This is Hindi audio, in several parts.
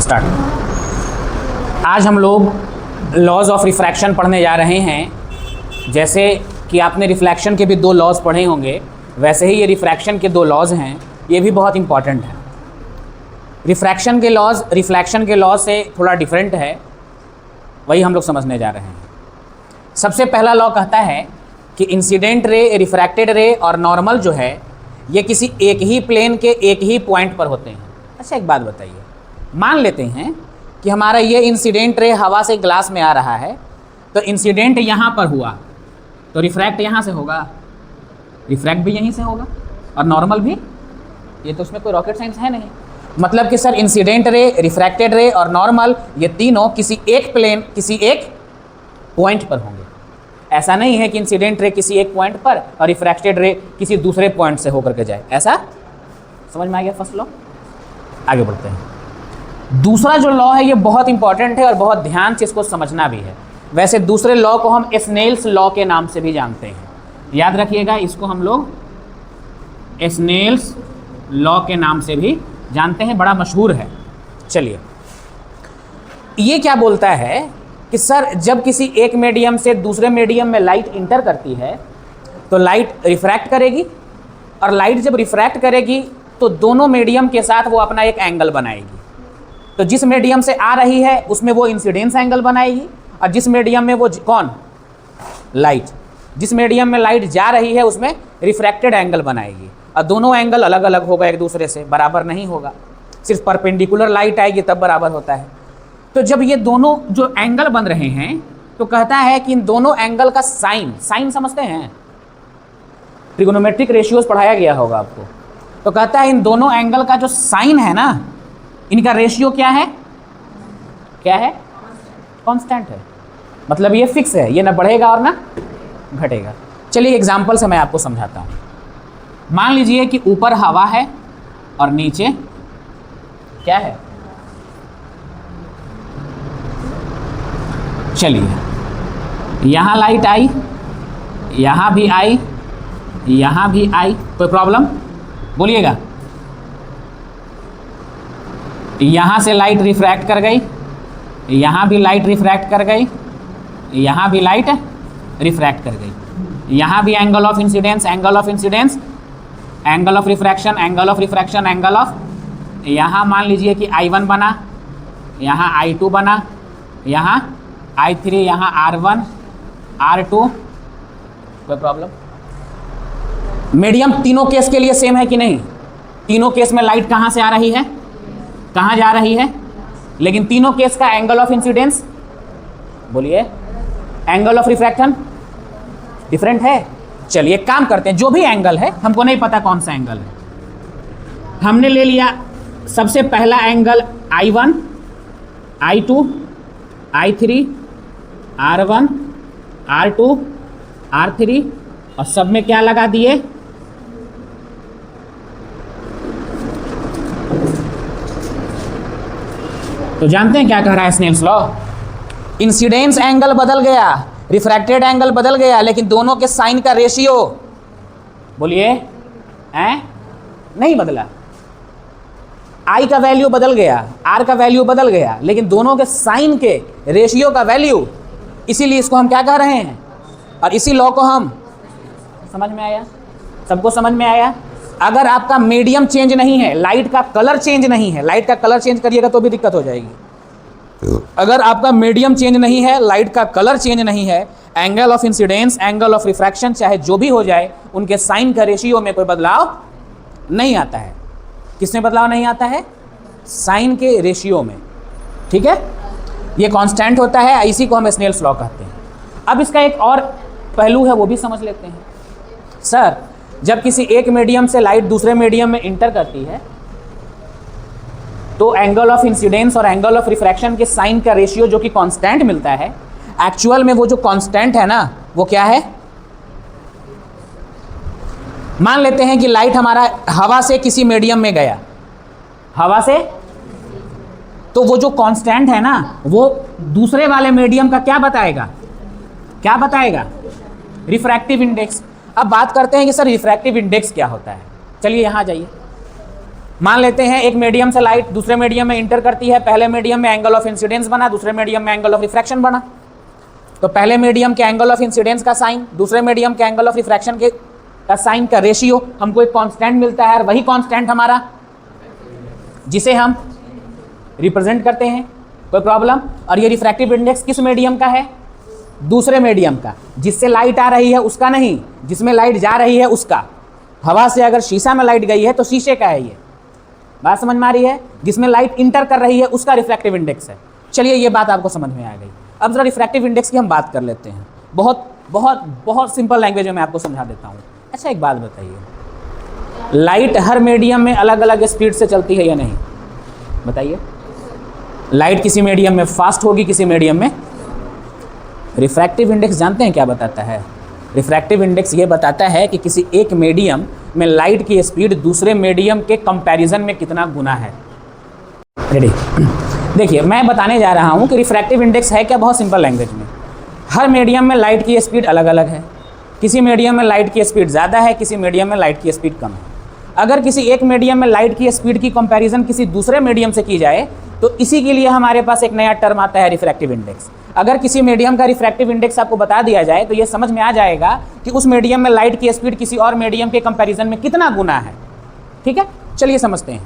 स्टार्ट। आज हम लोग लॉज ऑफ रिफ्रैक्शन पढ़ने जा रहे हैं। जैसे कि आपने रिफ्लेक्शन के भी दो लॉज पढ़े होंगे, वैसे ही ये रिफ्रैक्शन के दो लॉज हैं, ये भी बहुत इंपॉर्टेंट है। रिफ्रैक्शन के लॉज रिफ्लेक्शन के लॉज से थोड़ा डिफरेंट है, वही हम लोग समझने जा रहे हैं। सबसे पहला लॉ कहता है कि इंसिडेंट रे, रिफ्रैक्टेड रे और नॉर्मल जो है ये किसी एक ही प्लेन के एक ही पॉइंट पर होते हैं। अच्छा, एक बात बताइए, मान लेते हैं कि हमारा ये इंसिडेंट रे हवा से ग्लास में आ रहा है, तो इंसिडेंट यहाँ पर हुआ तो रिफ्रैक्ट यहाँ से होगा, रिफ्रैक्ट भी यहीं से होगा और नॉर्मल भी। ये तो उसमें कोई रॉकेट साइंस है नहीं। मतलब कि सर इंसिडेंट रे, रिफ्रैक्टेड रे और नॉर्मल ये तीनों किसी एक प्लेन, किसी एक पॉइंट पर होंगे। ऐसा नहीं है कि इंसिडेंट रे किसी एक पॉइंट पर और रिफ्रैक्टेड रे किसी दूसरे पॉइंट से होकर के जाए। ऐसा समझ में आ गया फर्स्ट लॉ। आगे बढ़ते हैं। दूसरा जो लॉ है ये बहुत इंपॉर्टेंट है और बहुत ध्यान से इसको समझना भी है। वैसे दूसरे लॉ को हम स्नेल्स लॉ के नाम से भी जानते हैं, याद रखिएगा, इसको हम लोग स्नेल्स लॉ के नाम से भी जानते हैं, बड़ा मशहूर है। चलिए, ये क्या बोलता है कि सर जब किसी एक मीडियम से दूसरे मीडियम में लाइट इंटर करती है तो लाइट रिफ्रैक्ट करेगी, और लाइट जब रिफ्रैक्ट करेगी तो दोनों मीडियम के साथ वो अपना एक एंगल बनाएगी। तो जिस मीडियम से आ रही है उसमें वो इंसिडेंस एंगल बनाएगी, और जिस मीडियम में वो कौन, लाइट, जिस मीडियम में लाइट जा रही है उसमें रिफ्रैक्टेड एंगल बनाएगी। और दोनों एंगल अलग अलग होगा, एक दूसरे से बराबर नहीं होगा, सिर्फ परपेंडिकुलर लाइट आएगी तब बराबर होता है। तो जब ये दोनों जो एंगल बन रहे हैं तो कहता है कि इन दोनों एंगल का साइन समझते हैं, ट्रिगोनोमेट्रिक रेशियोज पढ़ाया गया होगा आपको। तो कहता है इन दोनों एंगल का जो साइन है ना, इनका रेशियो क्या है, क्या है, कांस्टेंट है। मतलब ये फिक्स है, ये ना बढ़ेगा और ना घटेगा। चलिए एग्जांपल से मैं आपको समझाता हूँ। मान लीजिए कि ऊपर हवा है और नीचे क्या है, चलिए यहाँ लाइट आई, यहाँ भी आई, यहाँ भी आई, कोई प्रॉब्लम बोलिएगा। यहाँ से लाइट रिफ्रैक्ट कर गई, यहाँ भी लाइट रिफ्रैक्ट कर गई, यहाँ भी लाइट रिफ्रैक्ट कर गई, यहाँ भी angle of incidence, angle of incidence, angle of refraction, angle of refraction, angle of, यहाँ मान लीजिए कि I1 बना, यहाँ I2 बना, यहाँ I3, यहाँ R1, R2, कोई प्रॉब्लम। मीडियम तीनों केस के लिए सेम है कि नहीं? तीनों केस में लाइट कहाँ से आ रही है, कहाँ जा रही है, लेकिन तीनों केस का एंगल ऑफ इंसिडेंस, बोलिए, एंगल ऑफ रिफ्रैक्शन डिफरेंट है। चलिए एक काम करते हैं, जो भी एंगल है, हमको नहीं पता कौन सा एंगल है, हमने ले लिया सबसे पहला angle I1, I2, I3, R1, R2, R3 और सब में क्या लगा दिए, तो जानते हैं क्या कह रहा है स्नेल्स लॉ, इंसिडेंस एंगल बदल गया, रिफ्रैक्टेड एंगल बदल गया, लेकिन दोनों के साइन का रेशियो, बोलिए, नहीं बदला। I का वैल्यू बदल गया, R का वैल्यू बदल गया, लेकिन दोनों के साइन के रेशियो का वैल्यू, इसीलिए इसको हम क्या कह रहे हैं, और इसी लॉ को हम, समझ में आया, सबको समझ में आया। अगर आपका मीडियम चेंज नहीं है, लाइट का कलर चेंज नहीं है, लाइट का कलर चेंज करिएगा तो भी दिक्कत हो जाएगी। अगर आपका मीडियम चेंज नहीं है, लाइट का कलर चेंज नहीं है, angle of incidence, angle of refraction चाहे जो भी हो जाए, उनके साइन का रेशियो में कोई बदलाव नहीं आता है। किसमें बदलाव नहीं आता है, साइन के रेशियो में, ठीक है। ये कांस्टेंट होता है, इसी को हम स्नेल्स लॉ कहते हैं। अब इसका एक और पहलू है, वो भी समझ लेते हैं। सर जब किसी एक मीडियम से लाइट दूसरे मीडियम में इंटर करती है तो एंगल ऑफ इंसिडेंस और एंगल ऑफ रिफ्रैक्शन के साइन का रेशियो जो कि कांस्टेंट मिलता है, एक्चुअल में वो जो कांस्टेंट है ना, वो क्या है, मान लेते हैं कि लाइट हमारा हवा से किसी मीडियम में गया, हवा से, तो वो जो कांस्टेंट है ना, वो दूसरे वाले मीडियम का क्या बताएगा, क्या बताएगा, रिफ्रैक्टिव इंडेक्स। अब बात करते हैं कि सर रिफ्रैक्टिव इंडेक्स क्या होता है। चलिए यहाँ जाइए, मान लेते हैं एक मीडियम से लाइट दूसरे मीडियम में इंटर करती है, पहले मीडियम में एंगल ऑफ इंसिडेंस बना, दूसरे मीडियम में एंगल ऑफ रिफ्रैक्शन बना। तो पहले मीडियम के एंगल ऑफ इंसिडेंस का साइन, दूसरे मीडियम के एंगल ऑफ रिफ्रैक्शन के का साइन का रेशियो, हमको एक कांस्टेंट मिलता है और वही कांस्टेंट हमारा जिसे हम रिप्रेजेंट करते हैं। कोई प्रॉब्लम? और ये रिफ्रैक्टिव इंडेक्स किस मीडियम का है? दूसरे मीडियम का, जिससे लाइट आ रही है उसका नहीं, जिसमें लाइट जा रही है उसका। हवा से अगर शीशा में लाइट गई है तो शीशे का है ये, बात समझ में आ रही है? जिसमें लाइट इंटर कर रही है उसका रिफ्रैक्टिव इंडेक्स है। चलिए ये बात आपको समझ में आ गई। अब जरा रिफ्रैक्टिव इंडेक्स की हम बात कर लेते हैं, बहुत बहुत बहुत सिंपल लैंग्वेज में मैं आपको समझा देता हूँ। अच्छा एक बात बताइए, लाइट हर मीडियम में अलग अलग स्पीड से चलती है या नहीं? बताइए। लाइट किसी मीडियम में फास्ट होगी, किसी मीडियम में। रिफ्रैक्टिव इंडेक्स जानते हैं क्या बताता है? रिफ्रैक्टिव इंडेक्स ये बताता है कि किसी एक मीडियम में लाइट की स्पीड दूसरे मीडियम के कंपैरिजन में कितना गुना है। रेडी? देखिए मैं बताने जा रहा हूँ कि रिफ्रैक्टिव इंडेक्स है क्या, बहुत सिंपल लैंग्वेज में। हर मीडियम में लाइट की स्पीड अलग अलग है, किसी मीडियम में लाइट की स्पीड ज़्यादा है, किसी मीडियम में लाइट की स्पीड कम है। अगर किसी एक मीडियम में लाइट की स्पीड की कंपैरिजन किसी दूसरे मीडियम से की जाए तो इसी के लिए हमारे पास एक नया टर्म आता है रिफ्रैक्टिव इंडेक्स। अगर किसी मीडियम का रिफ्रैक्टिव इंडेक्स आपको बता दिया जाए तो ये समझ में आ जाएगा कि उस मीडियम में लाइट की स्पीड किसी और मीडियम के कंपैरिजन में कितना गुना है। ठीक है, चलिए समझते हैं।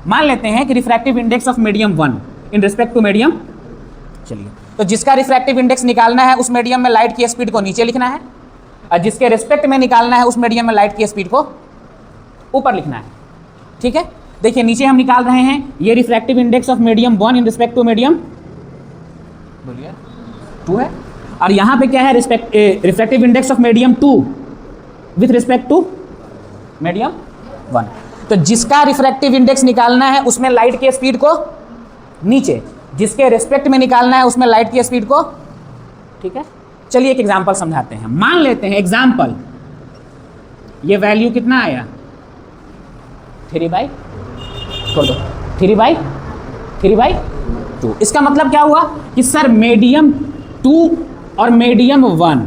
मान लेते हैं कि refractive index of medium 1 in respect to medium, चलिए तो जिसका रिफ्रैक्टिव इंडेक्स निकालना है उस मीडियम में लाइट की स्पीड को नीचे लिखना है और जिसके रिस्पेक्ट में निकालना है उस मीडियम में लाइट की स्पीड को ऊपर लिखना है। ठीक है, देखिए नीचे हम निकाल रहे हैं ये refractive index of medium 1 in respect to medium, बोलिए 2 है, और यहाँ पे क्या है? Refractive index of medium 2 with respect to medium 1। तो जिसका रिफ्रैक्टिव इंडेक्स निकालना है उसमें लाइट की स्पीड को नीचे, जिसके रिस्पेक्ट में निकालना है उसमें लाइट की स्पीड को। ठीक है, चलिए एक एग्जांपल समझाते हैं। मान लेते हैं एग्जांपल, ये वैल्यू कितना आया? 3/, छोड़ दो, 3/2। इसका मतलब क्या हुआ कि सर मीडियम 2 और मीडियम 1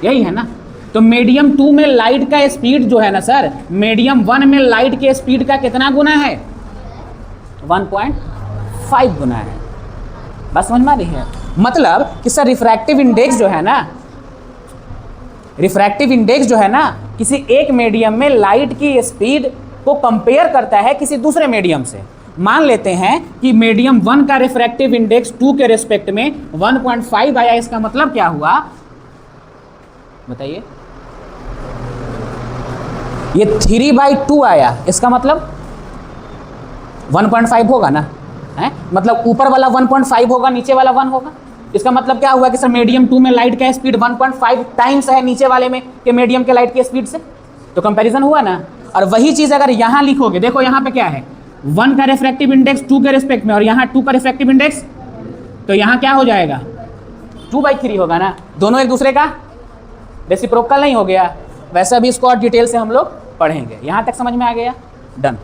यही है ना, तो मीडियम 2 में लाइट का स्पीड जो है ना सर, मीडियम 1 में लाइट के स्पीड का कितना गुना है? 1.5 गुना है। बस समझ में आ रही है? मतलब कि सर रिफ्रैक्टिव इंडेक्स जो है ना, रिफ्रैक्टिव इंडेक्स जो है ना किसी एक मीडियम में लाइट की स्पीड को कंपेयर करता है किसी दूसरे मीडियम से। मान लेते हैं कि मीडियम 1 का रिफ्रैक्टिव इंडेक्स 2 के रिस्पेक्ट में 1.5 आया, इसका मतलब क्या हुआ बताइए? ये 3/2 आया, इसका मतलब 1.5 होगा ना, है? मतलब ऊपर वाला 1.5 होगा, नीचे वाला 1 होगा। इसका मतलब क्या हुआ कि सर मीडियम 2 में लाइट का स्पीड 1.5 टाइम्स है नीचे वाले में कि मीडियम के लाइट की स्पीड से, तो कंपैरिजन हुआ ना। और वही चीज़ अगर यहाँ लिखोगे, देखो यहाँ पे क्या है, 1 का रिफ्रैक्टिव इंडेक्स 2 के रिस्पेक्ट में और यहाँ 2 का रिफ्रैक्टिव इंडेक्स, तो यहाँ क्या हो जाएगा? 2/3 होगा ना, दोनों एक दूसरे का रेसिप्रोकल नहीं हो गया। वैसा भी इसको और डिटेल से हम लोग पढ़ेंगे। यहाँ तक समझ में आ गया? डन।